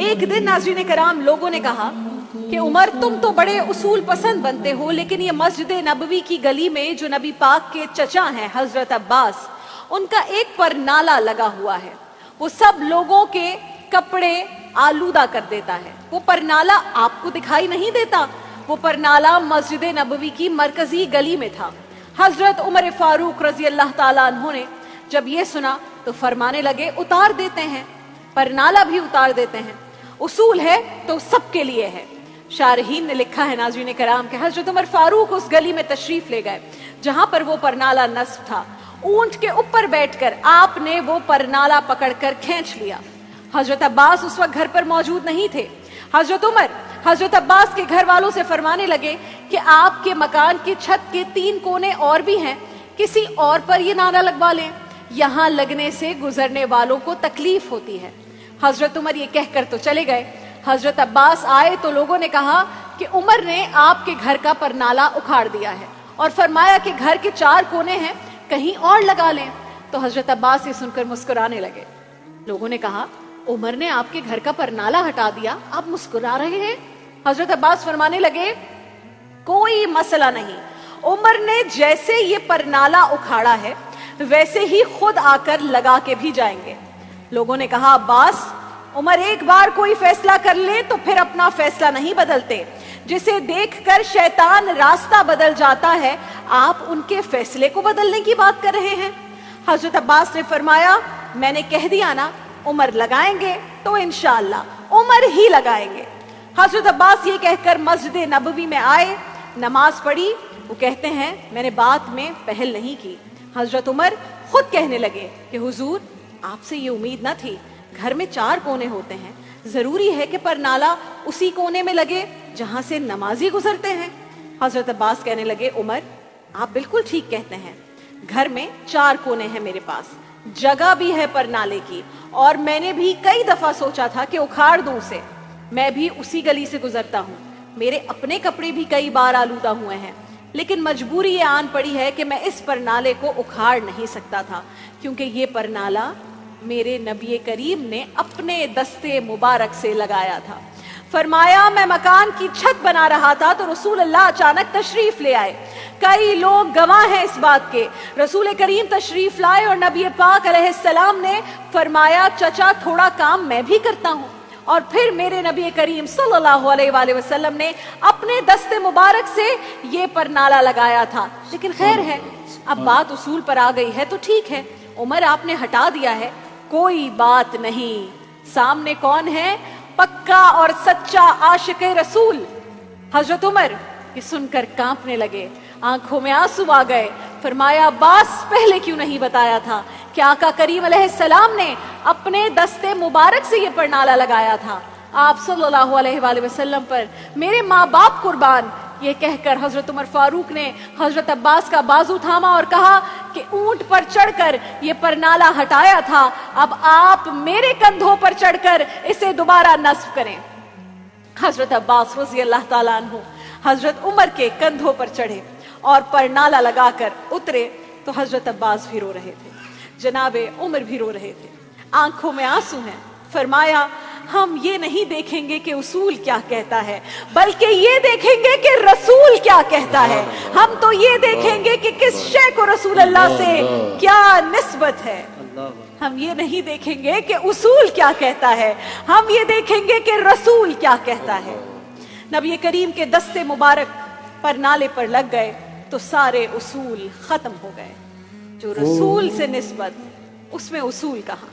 एक दिन नाज़रीन कराम लोगों ने कहा कि उमर तुम तो बड़े उसूल पसंद बनते हो, लेकिन ये मस्जिद नबवी की गली में जो नबी पाक के चचा हैं हजरत अब्बास, उनका एक पर नाला लगा हुआ है, वो सब लोगों के कपड़े आलूदा कर देता है। वो परनाला आपको दिखाई नहीं देता? वो परनाला मस्जिद नबवी की मरकजी गली में था। हजरत उमर फारूक रजी अल्लाह ताला अन्हु ने जब ये सुना तो फरमाने लगे उतार देते हैं, परनाला भी उतार देते हैं, उसूल है तो सबके लिए है। शारहीन ने लिखा है नाज़रीन कराम कि हजरत उमर फारूक उस गली में तशरीफ ले गए जहां पर वो परनाला नस्ब था। ऊंट के ऊपर बैठकर आपने वो परनाला पकड़कर खींच लिया। हजरत अब्बास उस वक्त घर पर मौजूद नहीं थे। हजरत उमर हजरत अब्बास के घर वालों से फरमाने लगे कि आपके मकान की छत के 3 कोने और भी हैं, किसी और पर ये नाला लगवा लें, यहां लगने से गुजरने वालों को तकलीफ होती है। हजरत उमर ये कहकर तो चले गए। हजरत अब्बास आए तो लोगों ने कहा कि उमर ने आपके घर का परनाला उखाड़ दिया है और फरमाया कि घर के 4 कोने हैं, कहीं और लगा लें। तो हजरत अब्बास ये सुनकर मुस्कुराने लगे। लोगों ने कहा उमर ने आपके घर का परनाला हटा दिया, आप मुस्कुरा रहे हैं? हजरत अब्बास फरमाने लगे कोई मसला नहीं, उमर ने जैसे ये परनाला उखाड़ा है वैसे ही खुद आकर लगा के भी जाएंगे। लोगों ने कहा अब्बास, उमर एक बार कोई फैसला कर ले तो फिर अपना फैसला नहीं बदलते, जिसे देखकर शैतान रास्ता बदल जाता है, आप उनके फैसले को बदलने की बात कर रहे हैं। हजरत अब्बास ने फरमाया मैंने कह दिया ना, उमर लगाएंगे तो इंशाअल्लाह उमर ही लगाएंगे। हजरत अब्बास ये कहकर मस्जिद नबवी में आए, नमाज पढ़ी। वो कहते हैं मैंने बात में पहल नहीं की। हजरत उमर खुद कहने लगे कि हुजूर आपसे ये उम्मीद न थी, घर में 4 कोने होते हैं, जरूरी है कि परनाला उसी कोने में लगे जहां से नमाजी गुजरते हैं। हजरत अब्बास कहने लगे उमर आप बिल्कुल ठीक कहते हैं, घर में 4 कोने हैं, मेरे पास जगह भी है परनाले की, और मैंने भी कई दफा सोचा था कि उखाड़ दूं उसे, मैं भी उसी गली से गुजरता हूं, मेरे अपने कपड़े भी कई बार आलूदा हुए हैं, लेकिन मजबूरी ये आन पड़ी है कि मैं इस परनाले को उखाड़ नहीं सकता था, क्योंकि ये परनाला मेरे नबी करीम ने अपने दस्ते मुबारक से लगाया था। फरमाया मैं मकान की छत बना रहा था तो रसूल अल्लाह अचानक तशरीफ ले आए। कई लोग गवाह हैं इस बात के। रसूल करीम तशरीफ लाए और नबी पाक अलैहिस्सलाम ने फरमाया चचा थोड़ा काम मैं भी करता हूं, और फिर मेरे नबी करीम सल्लल्लाहु अलैहि वसल्लम ने अपने दस्ते मुबारक से ये परनाला लगाया था। लेकिन खैर है, अब बात उसूल पर आ गई है तो ठीक है, उमर आपने हटा दिया है, कोई बात नहीं। सामने कौन है? पक्का और सच्चा आशिक रसूल हजरत उमर। ये सुनकर कांपने लगे, आंखों में आंसू आ गए। फरमाया अब्बास पहले क्यों नहीं बताया था कि आका करीम अलैहिस्सलाम ने अपने दस्ते मुबारक से ये परनाला लगाया था। आप सल्लल्लाहु अलैहि वसल्लम पर मेरे माँ बाप कुर्बान। ये कहकर हजरत उमर फारूक ने हजरत अब्बास का बाजू थामा और कहा कि ऊंट पर चढ़कर ये परनाला हटाया था, अब आप मेरे कंधों पर चढ़कर इसे दोबारा नस्ब करें। हजरत अब्बास रज़ी अल्लाह ताला अन्हु हजरत उमर के कंधों पर चढ़े और परनाला लगाकर उतरे तो हजरत अब्बास भी रो रहे थे, जनाबे उमर भी रो रहे थे, आंखों में आंसू हैं। फरमाया हम ये नहीं देखेंगे कि उसूल क्या कहता है, बल्कि ये देखेंगे कि रसूल क्या कहता है। हम तो ये देखेंगे कि किस शय को रसूल अल्लाह से क्या निस्बत है। हम ये नहीं देखेंगे कि उसूल क्या कहता है, हम ये देखेंगे कि रसूल क्या कहता है। नबी करीम के दस्ते मुबारक परनाले पर लग गए तो सारे उसूल खत्म हो गए। जो रसूल से निस्बत, उसमें उसूल कहाँ।